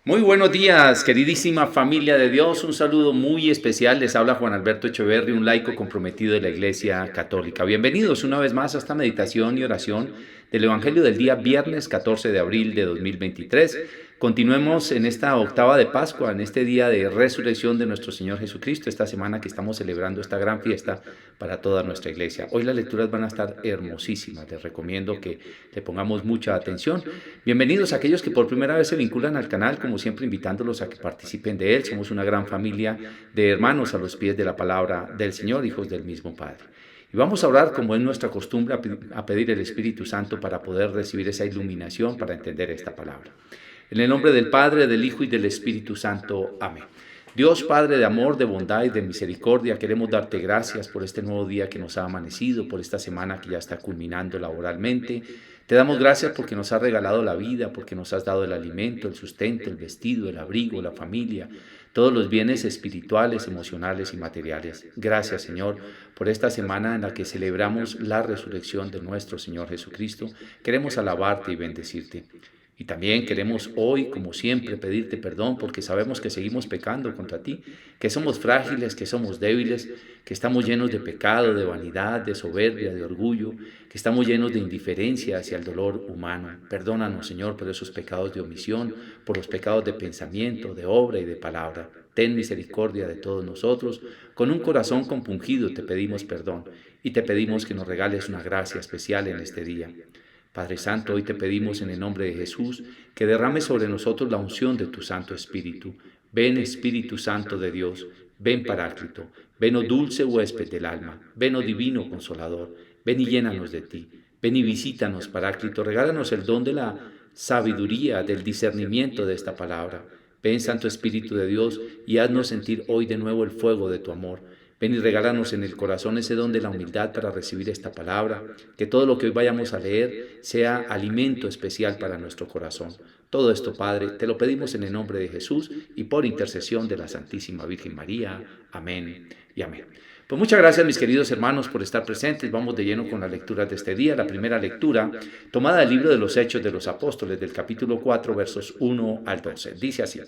Muy buenos días, queridísima familia de Dios. Un saludo muy especial. Les habla Juan Alberto Echeverri, un laico comprometido de la Iglesia Católica. Bienvenidos una vez más a esta meditación y oración del Evangelio del día viernes 14 de abril de 2023. Continuemos en esta octava de Pascua, en este día de resurrección de nuestro Señor Jesucristo, esta semana que estamos celebrando esta gran fiesta para toda nuestra iglesia. Hoy las lecturas van a estar hermosísimas. Les recomiendo que le pongamos mucha atención. Bienvenidos a aquellos que por primera vez se vinculan al canal, como siempre invitándolos a que participen de él. Somos una gran familia de hermanos a los pies de la palabra del Señor, hijos del mismo Padre. Y vamos a orar, como es nuestra costumbre, a pedir el Espíritu Santo para poder recibir esa iluminación para entender esta palabra. En el nombre del Padre, del Hijo y del Espíritu Santo. Amén. Dios Padre de amor, de bondad y de misericordia, queremos darte gracias por este nuevo día que nos ha amanecido, por esta semana que ya está culminando laboralmente. Te damos gracias porque nos has regalado la vida, porque nos has dado el alimento, el sustento, el vestido, el abrigo, la familia, todos los bienes espirituales, emocionales y materiales. Gracias, Señor, por esta semana en la que celebramos la resurrección de nuestro Señor Jesucristo. Queremos alabarte y bendecirte. Y también queremos hoy, como siempre, pedirte perdón porque sabemos que seguimos pecando contra ti, que somos frágiles, que somos débiles, que estamos llenos de pecado, de vanidad, de soberbia, de orgullo, que estamos llenos de indiferencia hacia el dolor humano. Perdónanos, Señor, por esos pecados de omisión, por los pecados de pensamiento, de obra y de palabra. Ten misericordia de todos nosotros. Con un corazón compungido te pedimos perdón y te pedimos que nos regales una gracia especial en este día. Padre Santo, hoy te pedimos en el nombre de Jesús que derrames sobre nosotros la unción de tu Santo Espíritu. Ven Espíritu Santo de Dios, ven Paráclito, ven oh dulce huésped del alma, ven oh divino Consolador, ven y llénanos de ti, ven y visítanos Paráclito, regálanos el don de la sabiduría, del discernimiento de esta palabra. Ven Santo Espíritu de Dios y haznos sentir hoy de nuevo el fuego de tu amor. Ven y regálanos en el corazón ese don de la humildad para recibir esta palabra, que todo lo que hoy vayamos a leer sea alimento especial para nuestro corazón. Todo esto, Padre, te lo pedimos en el nombre de Jesús y por intercesión de la Santísima Virgen María. Amén y amén. Pues muchas gracias, mis queridos hermanos, por estar presentes. Vamos de lleno con las lecturas de este día. La primera lectura, tomada del libro de los Hechos de los Apóstoles, del capítulo 4, versos 1 al 12. Dice así: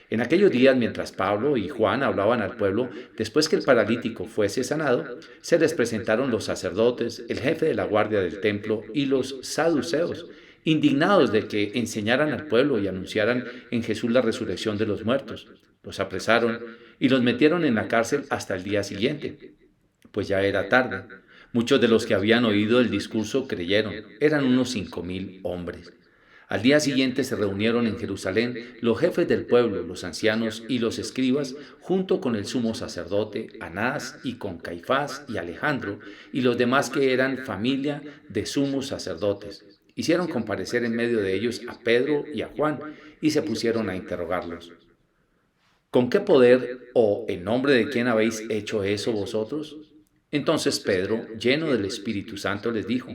En aquellos días, mientras Pablo y Juan hablaban al pueblo, después que el paralítico fuese sanado, se les presentaron los sacerdotes, el jefe de la guardia del templo y los saduceos, indignados de que enseñaran al pueblo y anunciaran en Jesús la resurrección de los muertos. Los apresaron y los metieron en la cárcel hasta el día siguiente, pues ya era tarde. Muchos de los que habían oído el discurso creyeron, eran unos 5,000 hombres. Al día siguiente se reunieron en Jerusalén los jefes del pueblo, los ancianos y los escribas, junto con el sumo sacerdote Anás y con Caifás y Alejandro y los demás que eran familia de sumos sacerdotes. Hicieron comparecer en medio de ellos a Pedro y a Juan y se pusieron a interrogarlos. ¿Con qué poder o en nombre de quién habéis hecho eso vosotros? Entonces Pedro, lleno del Espíritu Santo, les dijo: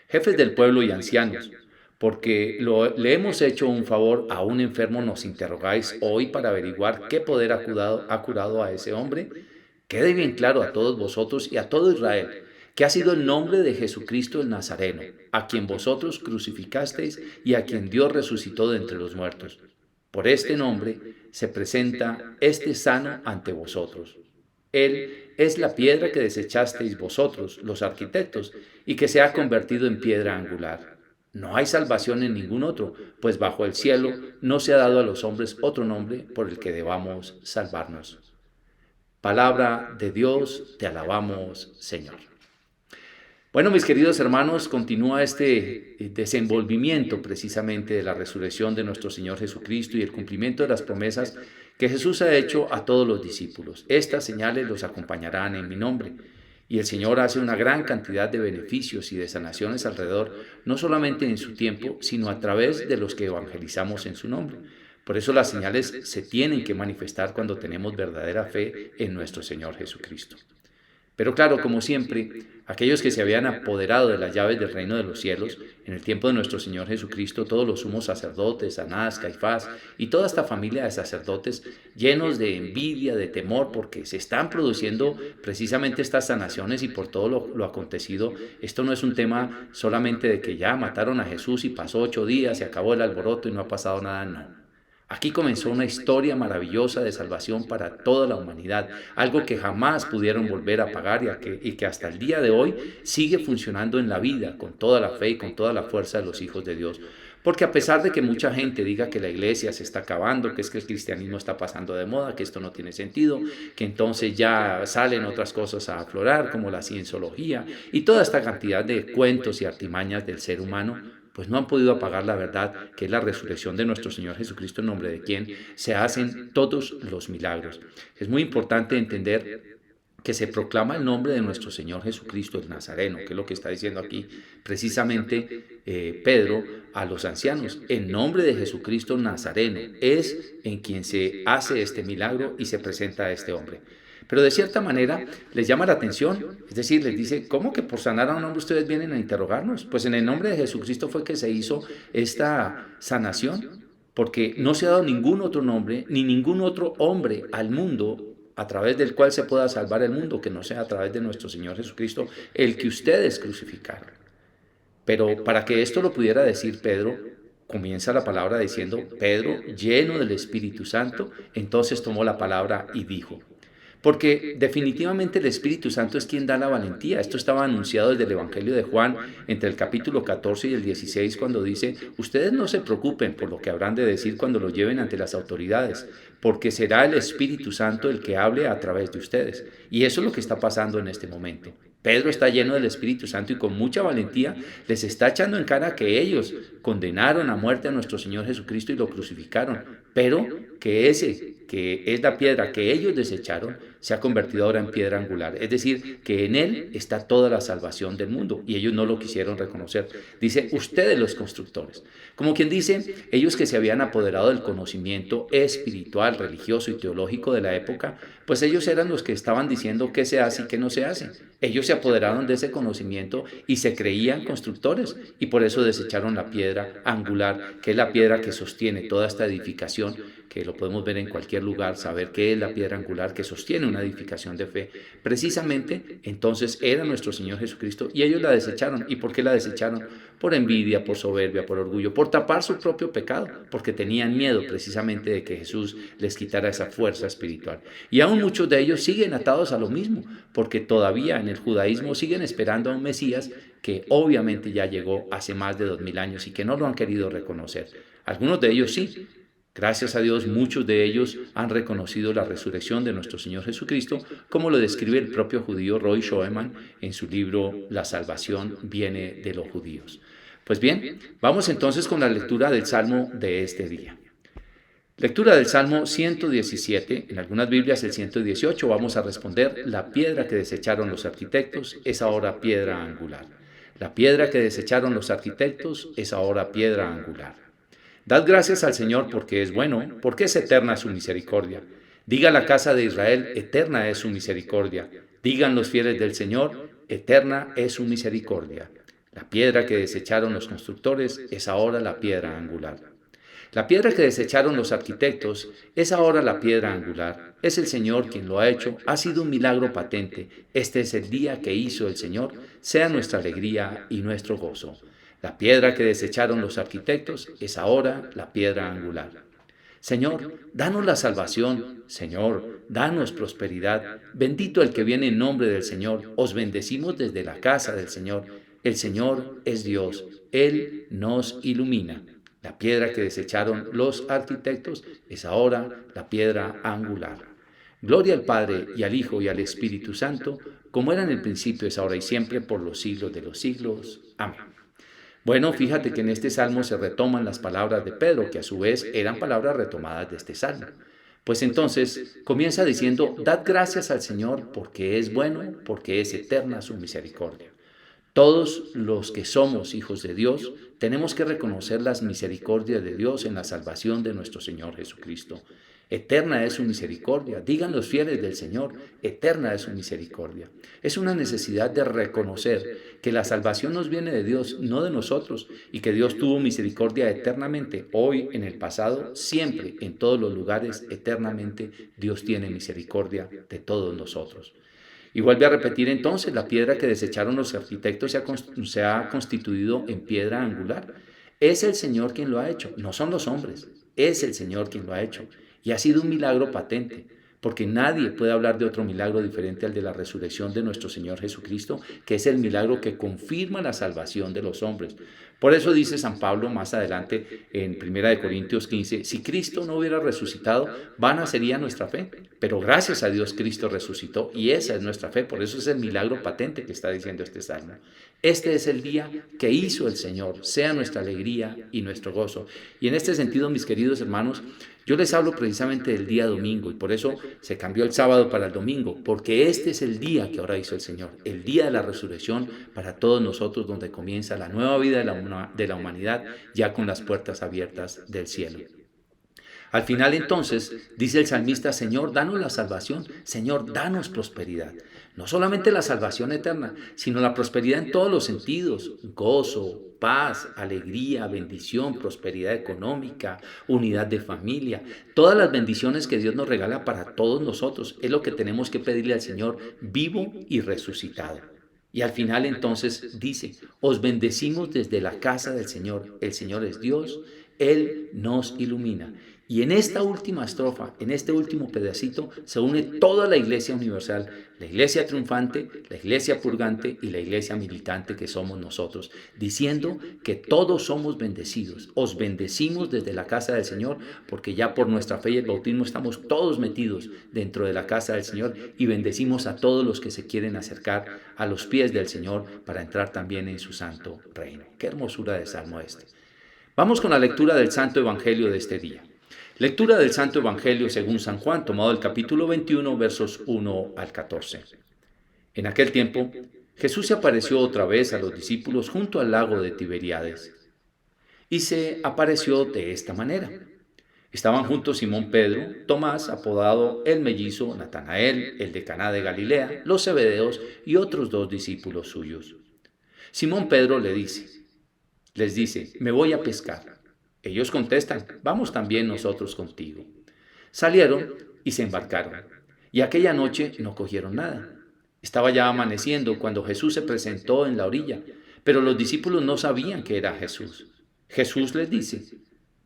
Jefes del pueblo y ancianos, porque le hemos hecho un favor a un enfermo, nos interrogáis hoy para averiguar qué poder ha curado a ese hombre. Quede bien claro a todos vosotros y a todo Israel que ha sido el nombre de Jesucristo el Nazareno, a quien vosotros crucificasteis y a quien Dios resucitó de entre los muertos. Por este nombre se presenta este sano ante vosotros. Él es la piedra que desechasteis vosotros, los arquitectos, y que se ha convertido en piedra angular. No hay salvación en ningún otro, pues bajo el cielo no se ha dado a los hombres otro nombre por el que debamos salvarnos. Palabra de Dios, te alabamos, Señor. Bueno, mis queridos hermanos, continúa este desenvolvimiento precisamente de la resurrección de nuestro Señor Jesucristo y el cumplimiento de las promesas que Jesús ha hecho a todos los discípulos. Estas señales los acompañarán en mi nombre. Y el Señor hace una gran cantidad de beneficios y de sanaciones alrededor, no solamente en su tiempo, sino a través de los que evangelizamos en su nombre. Por eso las señales se tienen que manifestar cuando tenemos verdadera fe en nuestro Señor Jesucristo. Pero claro, como siempre, aquellos que se habían apoderado de las llaves del reino de los cielos, en el tiempo de nuestro Señor Jesucristo, todos los sumos sacerdotes, Anás, Caifás y toda esta familia de sacerdotes, llenos de envidia, de temor, porque se están produciendo precisamente estas sanaciones y por todo lo acontecido. Esto no es un tema solamente de que ya mataron a Jesús y pasó 8 días, se acabó el alboroto y no ha pasado nada, no. Aquí comenzó una historia maravillosa de salvación para toda la humanidad, algo que jamás pudieron volver a pagar y que hasta el día de hoy sigue funcionando en la vida con toda la fe y con toda la fuerza de los hijos de Dios. Porque a pesar de que mucha gente diga que la iglesia se está acabando, que es que el cristianismo está pasando de moda, que esto no tiene sentido, que entonces ya salen otras cosas a aflorar como la cienciología y toda esta cantidad de cuentos y artimañas del ser humano, pues no han podido apagar la verdad que es la resurrección de nuestro Señor Jesucristo, en nombre de quien se hacen todos los milagros. Es muy importante entender que se proclama el nombre de nuestro Señor Jesucristo el Nazareno, que es lo que está diciendo aquí precisamente Pedro a los ancianos. En nombre de Jesucristo Nazareno es en quien se hace este milagro y se presenta a este hombre. Pero de cierta manera les llama la atención, es decir, les dice, ¿cómo que por sanar a un hombre ustedes vienen a interrogarnos? Pues en el nombre de Jesucristo fue que se hizo esta sanación, porque no se ha dado ningún otro nombre, ni ningún otro hombre al mundo a través del cual se pueda salvar el mundo, que no sea a través de nuestro Señor Jesucristo, el que ustedes crucificaron. Pero para que esto lo pudiera decir Pedro, comienza la palabra diciendo, Pedro, lleno del Espíritu Santo, entonces tomó la palabra y dijo. Porque definitivamente el Espíritu Santo es quien da la valentía. Esto estaba anunciado desde el Evangelio de Juan, entre el capítulo 14 y el 16, cuando dice, ustedes no se preocupen por lo que habrán de decir cuando lo lleven ante las autoridades, porque será el Espíritu Santo el que hable a través de ustedes. Y eso es lo que está pasando en este momento. Pedro está lleno del Espíritu Santo y con mucha valentía les está echando en cara que ellos condenaron a muerte a nuestro Señor Jesucristo y lo crucificaron, pero que ese, que es la piedra que ellos desecharon, se ha convertido ahora en piedra angular. Es decir, que en él está toda la salvación del mundo y ellos no lo quisieron reconocer. Dice, ustedes los constructores. Como quien dice, ellos que se habían apoderado del conocimiento espiritual, religioso y teológico de la época, pues ellos eran los que estaban diciendo qué se hace y qué no se hace. Ellos se apoderaron de ese conocimiento y se creían constructores y por eso desecharon la piedra angular, que es la piedra que sostiene toda esta edificación, que lo podemos ver en cualquier lugar, saber qué es la piedra angular que sostiene una edificación de fe. Precisamente entonces era nuestro Señor Jesucristo y ellos la desecharon. ¿Y por qué la desecharon? Por envidia, por soberbia, por orgullo, por tapar su propio pecado, porque tenían miedo precisamente de que Jesús les quitara esa fuerza espiritual. Y aún muchos de ellos siguen atados a lo mismo, porque todavía en el judaísmo siguen esperando a un Mesías que obviamente ya llegó hace más de 2000 años y que no lo han querido reconocer. Algunos de ellos sí. Gracias a Dios, muchos de ellos han reconocido la resurrección de nuestro Señor Jesucristo, como lo describe el propio judío Roy Schoeman en su libro La salvación viene de los judíos. Pues bien, vamos entonces con la lectura del Salmo de este día. Lectura del Salmo 117, en algunas Biblias el 118, vamos a responder, la piedra que desecharon los arquitectos es ahora piedra angular. La piedra que desecharon los arquitectos es ahora piedra angular. Dad gracias al Señor porque es bueno, porque es eterna su misericordia. Diga la casa de Israel, eterna es su misericordia. Digan los fieles del Señor, eterna es su misericordia. La piedra que desecharon los constructores es ahora la piedra angular. La piedra que desecharon los arquitectos es ahora la piedra angular. Es el Señor quien lo ha hecho, ha sido un milagro patente. Este es el día que hizo el Señor, sea nuestra alegría y nuestro gozo. La piedra que desecharon los arquitectos es ahora la piedra angular. Señor, danos la salvación. Señor, danos prosperidad. Bendito el que viene en nombre del Señor. Os bendecimos desde la casa del Señor. El Señor es Dios. Él nos ilumina. La piedra que desecharon los arquitectos es ahora la piedra angular. Gloria al Padre y al Hijo y al Espíritu Santo, como era en el principio, es ahora y siempre, por los siglos de los siglos. Amén. Bueno, fíjate que en este salmo se retoman las palabras de Pedro, que a su vez eran palabras retomadas de este salmo. Pues entonces comienza diciendo, dad gracias al Señor porque es bueno, porque es eterna su misericordia. Todos los que somos hijos de Dios tenemos que reconocer las misericordias de Dios en la salvación de nuestro Señor Jesucristo. Eterna es su misericordia. Digan los fieles del Señor, eterna es su misericordia. Es una necesidad de reconocer que la salvación nos viene de Dios, no de nosotros, y que Dios tuvo misericordia eternamente, hoy, en el pasado, siempre, en todos los lugares, eternamente, Dios tiene misericordia de todos nosotros. Y vuelve a repetir entonces, la piedra que desecharon los arquitectos se ha constituido en piedra angular. Es el Señor quien lo ha hecho, no son los hombres. Es el Señor quien lo ha hecho. Y ha sido un milagro patente, porque nadie puede hablar de otro milagro diferente al de la resurrección de nuestro Señor Jesucristo, que es el milagro que confirma la salvación de los hombres. Por eso dice San Pablo más adelante en 1 Corintios 15, si Cristo no hubiera resucitado, vana sería nuestra fe. Pero gracias a Dios Cristo resucitó y esa es nuestra fe. Por eso es el milagro patente que está diciendo este salmo. Este es el día que hizo el Señor, sea nuestra alegría y nuestro gozo. Y en este sentido, mis queridos hermanos, yo les hablo precisamente del día domingo y por eso se cambió el sábado para el domingo, porque este es el día que ahora hizo el Señor, el día de la resurrección para todos nosotros, donde comienza la nueva vida de la humanidad ya con las puertas abiertas del cielo. Al final entonces dice el salmista, Señor, danos la salvación, Señor, danos prosperidad. No solamente la salvación eterna, sino la prosperidad en todos los sentidos, gozo, paz, alegría, bendición, prosperidad económica, unidad de familia, todas las bendiciones que Dios nos regala para todos nosotros. Es lo que tenemos que pedirle al Señor vivo y resucitado. Y al final entonces dice, os bendecimos desde la casa del Señor. El Señor es Dios, Él nos ilumina. Y en esta última estrofa, en este último pedacito, se une toda la iglesia universal, la iglesia triunfante, la iglesia purgante y la iglesia militante que somos nosotros, diciendo que todos somos bendecidos. Os bendecimos desde la casa del Señor, porque ya por nuestra fe y el bautismo estamos todos metidos dentro de la casa del Señor y bendecimos a todos los que se quieren acercar a los pies del Señor para entrar también en su santo reino. Qué hermosura de salmo este. Vamos con la lectura del Santo Evangelio de este día. Lectura del Santo Evangelio según San Juan, tomado del capítulo 21, versos 1 al 14. En aquel tiempo, Jesús se apareció otra vez a los discípulos junto al lago de Tiberíades. Y se apareció de esta manera. Estaban juntos Simón Pedro, Tomás, apodado el mellizo, Natanael, el de Caná de Galilea, los Zebedeos y otros 2 discípulos suyos. Simón Pedro les dice, me voy a pescar. Ellos contestan, vamos también nosotros contigo. Salieron y se embarcaron, y aquella noche no cogieron nada. Estaba ya amaneciendo cuando Jesús se presentó en la orilla, pero los discípulos no sabían que era Jesús. Jesús les dice,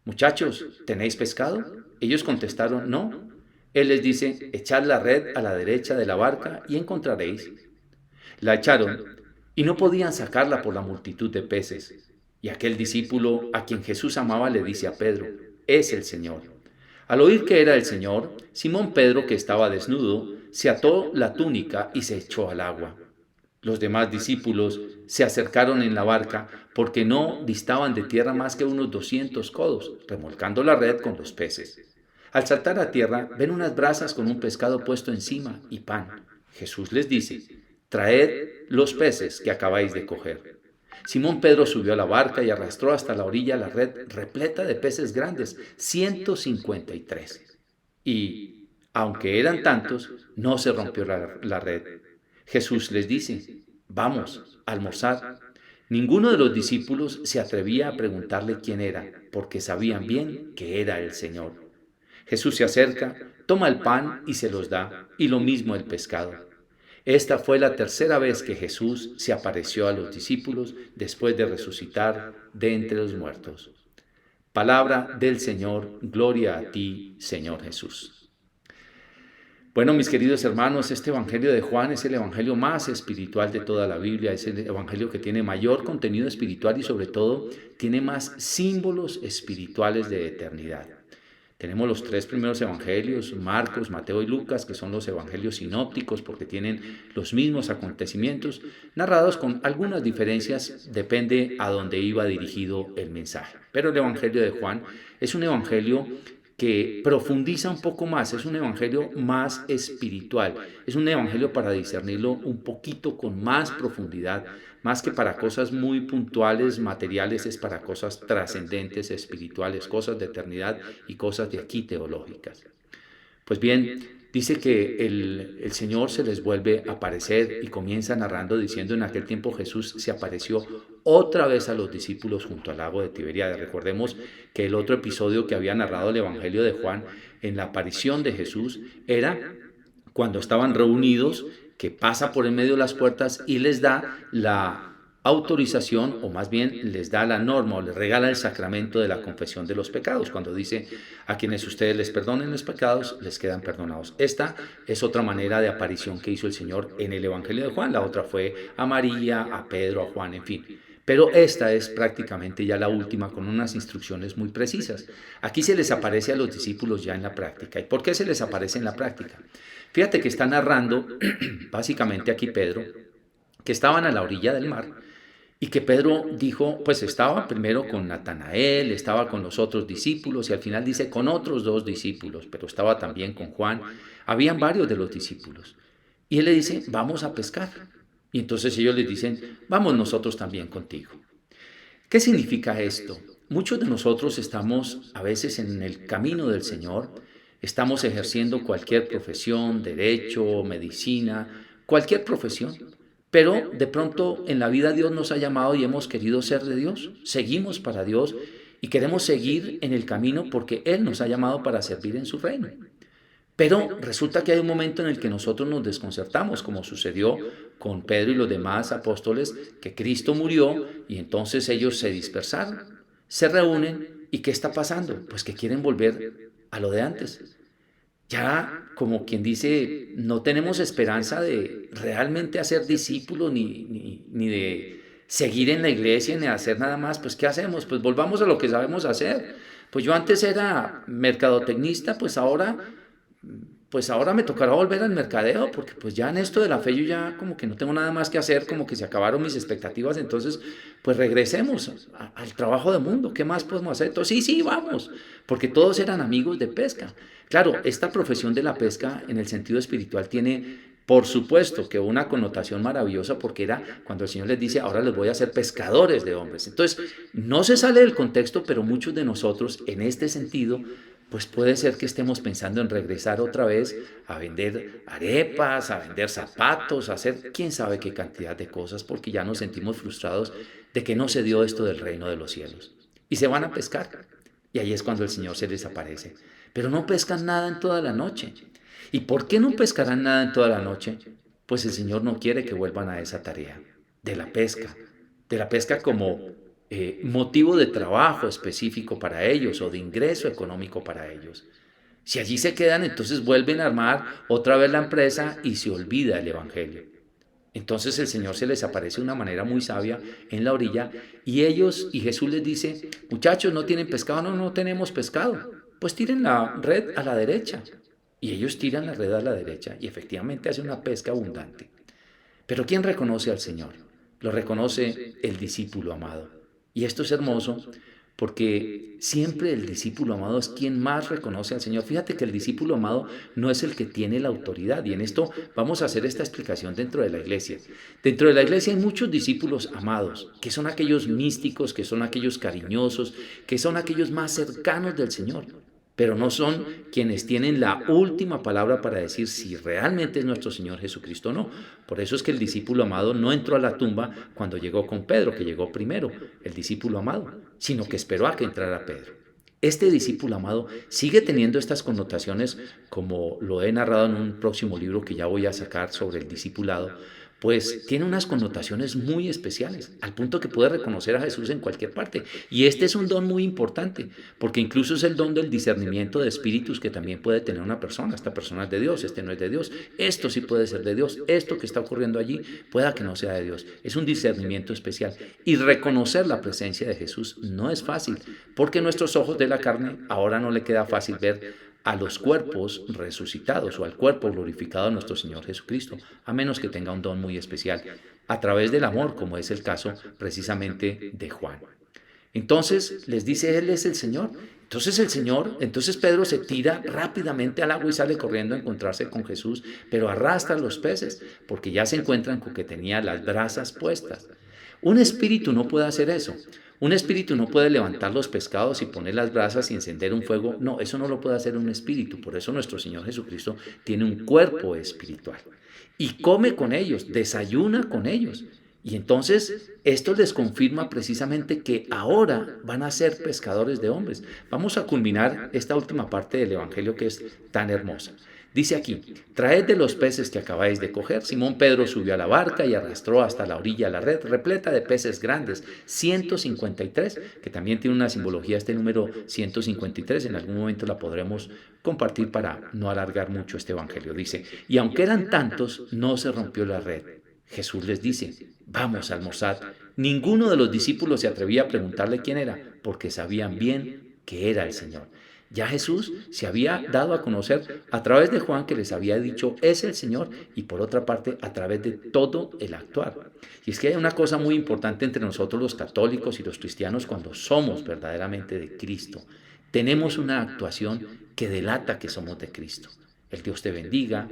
muchachos, ¿tenéis pescado? Ellos contestaron, no. Él les dice, echad la red a la derecha de la barca y encontraréis. La echaron y no podían sacarla por la multitud de peces. Y aquel discípulo a quien Jesús amaba le dice a Pedro, es el Señor. Al oír que era el Señor, Simón Pedro, que estaba desnudo, se ató la túnica y se echó al agua. Los demás discípulos se acercaron en la barca porque no distaban de tierra más que unos 200 codos, remolcando la red con los peces. Al saltar a tierra, ven unas brasas con un pescado puesto encima y pan. Jesús les dice, traed los peces que acabáis de coger. Simón Pedro subió a la barca y arrastró hasta la orilla la red repleta de peces grandes, 153. Y, aunque eran tantos, no se rompió la red. Jesús les dice, vamos, a almorzar. Ninguno de los discípulos se atrevía a preguntarle quién era, porque sabían bien que era el Señor. Jesús se acerca, toma el pan y se los da, y lo mismo el pescado. Esta fue la tercera vez que Jesús se apareció a los discípulos después de resucitar de entre los muertos. Palabra del Señor, gloria a ti, Señor Jesús. Bueno, mis queridos hermanos, este Evangelio de Juan es el Evangelio más espiritual de toda la Biblia, es el Evangelio que tiene mayor contenido espiritual y sobre todo tiene más símbolos espirituales de eternidad. Tenemos los 3 primeros evangelios, Marcos, Mateo y Lucas, que son los evangelios sinópticos porque tienen los mismos acontecimientos, narrados con algunas diferencias, depende a dónde iba dirigido el mensaje. Pero el evangelio de Juan es un evangelio que profundiza un poco más, es un evangelio más espiritual, es un evangelio para discernirlo un poquito con más profundidad, más que para cosas muy puntuales, materiales, es para cosas trascendentes, espirituales, cosas de eternidad y cosas de aquí teológicas. Pues bien, dice que el Señor se les vuelve a aparecer y comienza narrando diciendo, en aquel tiempo Jesús se apareció otra vez a los discípulos junto al lago de Tiberíades. Recordemos que el otro episodio que había narrado el Evangelio de Juan en la aparición de Jesús era cuando estaban reunidos, que pasa por en medio de las puertas y les da la autorización, o más bien les da la norma o les regala el sacramento de la confesión de los pecados, cuando dice: a quienes ustedes les perdonen los pecados, les quedan perdonados. Esta es otra manera de aparición que hizo el Señor en el Evangelio de Juan. La otra fue a María, a Pedro, a Juan, en fin. Pero esta es prácticamente ya la última, con unas instrucciones muy precisas. Aquí se les aparece a los discípulos ya en la práctica. ¿Y por qué se les aparece en la práctica? Fíjate que está narrando básicamente aquí Pedro, que estaban a la orilla del mar y que Pedro dijo, pues estaba primero con Natanael, estaba con los otros discípulos y al final dice con otros 2 discípulos, pero estaba también con Juan. Habían varios de los discípulos. Y él le dice: vamos a pescar. Y entonces ellos les dicen: vamos nosotros también contigo. ¿Qué significa esto? Muchos de nosotros estamos a veces en el camino del Señor, estamos ejerciendo cualquier profesión, derecho, medicina, cualquier profesión, pero de pronto en la vida Dios nos ha llamado y hemos querido ser de Dios, seguimos para Dios y queremos seguir en el camino porque Él nos ha llamado para servir en su reino. Pero resulta que hay un momento en el que nosotros nos desconcertamos, como sucedió con Pedro y los demás apóstoles, que Cristo murió y entonces ellos se dispersaron, se reúnen y ¿qué está pasando? Pues que quieren volver a lo de antes. Ya, como quien dice, no tenemos esperanza de realmente hacer discípulos ni de seguir en la iglesia ni de hacer nada más. Pues ¿qué hacemos? Pues volvamos a lo que sabemos hacer. Pues yo antes era mercadotecnista, pues ahora me tocará volver al mercadeo, porque pues ya en esto de la fe yo ya como que no tengo nada más que hacer, como que se acabaron mis expectativas, entonces pues regresemos al trabajo de mundo. ¿Qué más podemos hacer? Entonces sí, vamos, porque todos eran amigos de pesca. Claro, esta profesión de la pesca en el sentido espiritual tiene, por supuesto, que una connotación maravillosa, porque era cuando el Señor les dice: ahora les voy a hacer pescadores de hombres. Entonces no se sale del contexto, pero muchos de nosotros en este sentido pues puede ser que estemos pensando en regresar otra vez a vender arepas, a vender zapatos, a hacer quién sabe qué cantidad de cosas, porque ya nos sentimos frustrados de que no se dio esto del reino de los cielos. Y se van a pescar. Y ahí es cuando el Señor se les aparece. Pero no pescan nada en toda la noche. ¿Y por qué no pescarán nada en toda la noche? Pues el Señor no quiere que vuelvan a esa tarea de la pesca como motivo de trabajo específico para ellos o de ingreso económico para ellos. Si allí se quedan, entonces vuelven a armar otra vez la empresa y se olvida el Evangelio. Entonces el Señor se les aparece de una manera muy sabia en la orilla y Jesús les dice: muchachos, ¿no tienen pescado? No, no tenemos pescado. Pues tiren la red a la derecha. Y ellos tiran la red a la derecha y efectivamente hace una pesca abundante. Pero ¿quién reconoce al Señor? Lo reconoce el discípulo amado. Y esto es hermoso porque siempre el discípulo amado es quien más reconoce al Señor. Fíjate que el discípulo amado no es el que tiene la autoridad. Y en esto vamos a hacer esta explicación dentro de la iglesia. Dentro de la iglesia hay muchos discípulos amados, que son aquellos místicos, que son aquellos cariñosos, que son aquellos más cercanos del Señor. Pero no son quienes tienen la última palabra para decir si realmente es nuestro Señor Jesucristo o no. Por eso es que el discípulo amado no entró a la tumba cuando llegó con Pedro, que llegó primero, el discípulo amado, sino que esperó a que entrara Pedro. Este discípulo amado sigue teniendo estas connotaciones, como lo he narrado en un próximo libro que ya voy a sacar sobre el discipulado, pues tiene unas connotaciones muy especiales, al punto que puede reconocer a Jesús en cualquier parte. Y este es un don muy importante, porque incluso es el don del discernimiento de espíritus que también puede tener una persona. Esta persona es de Dios, este no es de Dios, esto sí puede ser de Dios, esto que está ocurriendo allí pueda que no sea de Dios. Es un discernimiento especial. Y reconocer la presencia de Jesús no es fácil, porque nuestros ojos de la carne ahora no le queda fácil ver a los cuerpos resucitados o al cuerpo glorificado de nuestro Señor Jesucristo, a menos que tenga un don muy especial, a través del amor, como es el caso precisamente de Juan. Entonces les dice: Él es el Señor. Entonces Pedro se tira rápidamente al agua y sale corriendo a encontrarse con Jesús, pero arrastra los peces, porque ya se encuentran con que tenía las brasas puestas. Un espíritu no puede hacer eso. Un espíritu no puede levantar los pescados y poner las brasas y encender un fuego. No, eso no lo puede hacer un espíritu. Por eso nuestro Señor Jesucristo tiene un cuerpo espiritual. Y come con ellos, desayuna con ellos. Y entonces esto les confirma precisamente que ahora van a ser pescadores de hombres. Vamos a culminar esta última parte del Evangelio que es tan hermosa. Dice aquí, traed de los peces que acabáis de coger. Simón Pedro subió a la barca y arrastró hasta la orilla la red repleta de peces grandes, 153, que también tiene una simbología este número 153. En algún momento la podremos compartir para no alargar mucho este evangelio. Dice, y aunque eran tantos, no se rompió la red. Jesús les dice, vamos a almorzar. Ninguno de los discípulos se atrevía a preguntarle quién era, porque sabían bien que era el Señor. Ya Jesús se había dado a conocer a través de Juan, que les había dicho, es el Señor, y por otra parte a través de todo el actuar. Y es que hay una cosa muy importante entre nosotros los católicos y los cristianos cuando somos verdaderamente de Cristo. Tenemos una actuación que delata que somos de Cristo. El Dios te bendiga,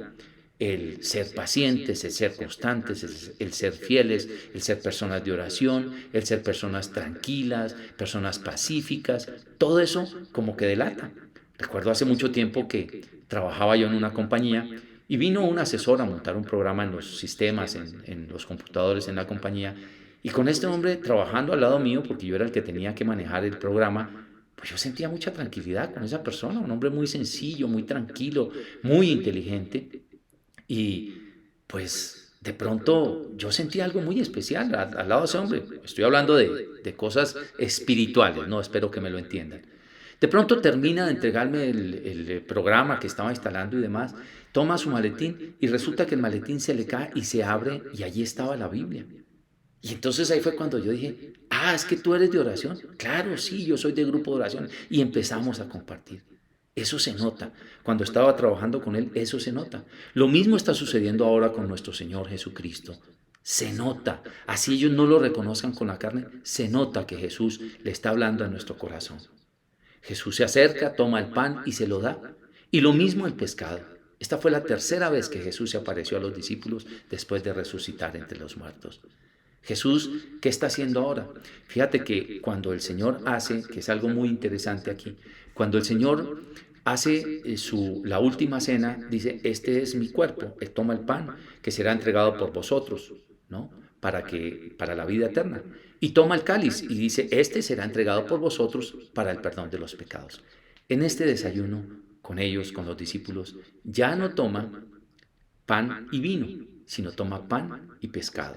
el ser pacientes, el ser constantes, el ser fieles, el ser personas de oración, el ser personas tranquilas, personas pacíficas, todo eso como que delata. Recuerdo hace mucho tiempo que trabajaba yo en una compañía y vino un asesor a montar un programa en los sistemas, en los computadores en la compañía, y con este hombre trabajando al lado mío, porque yo era el que tenía que manejar el programa, pues yo sentía mucha tranquilidad con esa persona, un hombre muy sencillo, muy tranquilo, muy inteligente. Y pues de pronto yo sentí algo muy especial al lado de ese hombre. Estoy hablando de cosas espirituales, no espero que me lo entiendan. De pronto termina de entregarme el programa que estaba instalando y demás, toma su maletín y resulta que el maletín se le cae y se abre y allí estaba la Biblia. Y entonces ahí fue cuando yo dije, es que tú eres de oración. Claro, sí, yo soy de grupo de oración. Y empezamos a compartir. Eso se nota. Cuando estaba trabajando con él, eso se nota. Lo mismo está sucediendo ahora con nuestro Señor Jesucristo. Se nota. Así ellos no lo reconozcan con la carne, se nota que Jesús le está hablando a nuestro corazón. Jesús se acerca, toma el pan y se lo da. Y lo mismo el pescado. Esta fue la tercera vez que Jesús se apareció a los discípulos después de resucitar entre los muertos. Jesús, ¿qué está haciendo ahora? Fíjate que cuando el Señor hace, que es algo muy interesante aquí, cuando el Señor hace la última cena, dice, este es mi cuerpo, Él toma el pan que será entregado por vosotros, ¿no? Para la vida eterna. Y toma el cáliz y dice, este será entregado por vosotros para el perdón de los pecados. En este desayuno, con ellos, con los discípulos, ya no toma pan y vino, sino toma pan y pescado.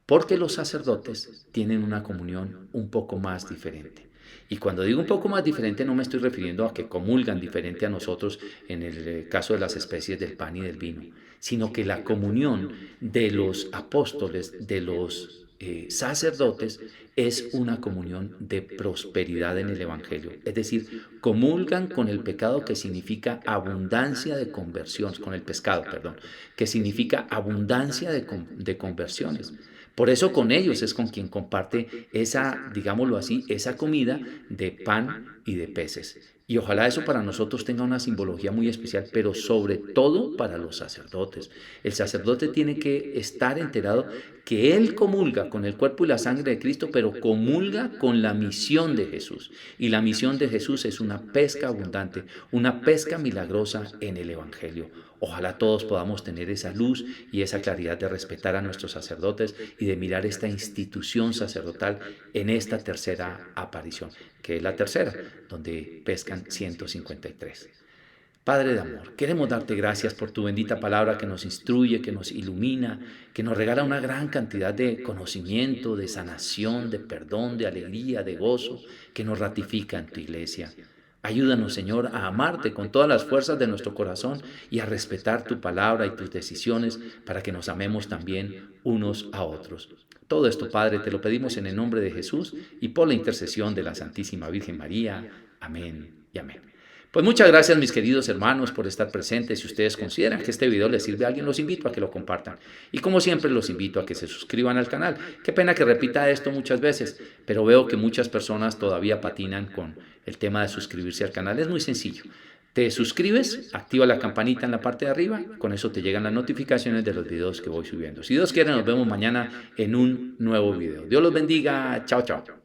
Porque los sacerdotes tienen una comunión un poco más diferente. Y cuando digo un poco más diferente no me estoy refiriendo a que comulgan diferente a nosotros en el caso de las especies del pan y del vino, sino que la comunión de los apóstoles, de los sacerdotes, es una comunión de prosperidad en el Evangelio. Es decir, comulgan con el pecado que significa abundancia de conversiones, con el pescado, perdón, que significa abundancia de conversiones. Por eso con ellos es con quien comparte esa, digámoslo así, esa comida de pan y de peces. Y ojalá eso para nosotros tenga una simbología muy especial, pero sobre todo para los sacerdotes. El sacerdote tiene que estar enterado que él comulga con el cuerpo y la sangre de Cristo, pero comulga con la misión de Jesús. Y la misión de Jesús es una pesca abundante, una pesca milagrosa en el Evangelio. Ojalá todos podamos tener esa luz y esa claridad de respetar a nuestros sacerdotes y de mirar esta institución sacerdotal en esta tercera aparición, que es la tercera, donde pescan 153. Padre de amor, queremos darte gracias por tu bendita palabra que nos instruye, que nos ilumina, que nos regala una gran cantidad de conocimiento, de sanación, de perdón, de alegría, de gozo, que nos ratifica en tu iglesia. Ayúdanos, Señor, a amarte con todas las fuerzas de nuestro corazón y a respetar tu palabra y tus decisiones para que nos amemos también unos a otros. Todo esto, Padre, te lo pedimos en el nombre de Jesús y por la intercesión de la Santísima Virgen María. Amén y amén. Pues muchas gracias, mis queridos hermanos, por estar presentes. Si ustedes consideran que este video les sirve a alguien, los invito a que lo compartan. Y como siempre, los invito a que se suscriban al canal. Qué pena que repita esto muchas veces, pero veo que muchas personas todavía patinan con el tema de suscribirse al canal. Es muy sencillo. Te suscribes, activa la campanita en la parte de arriba, con eso te llegan las notificaciones de los videos que voy subiendo. Si Dios quiere, nos vemos mañana en un nuevo video. Dios los bendiga. Chao, chao.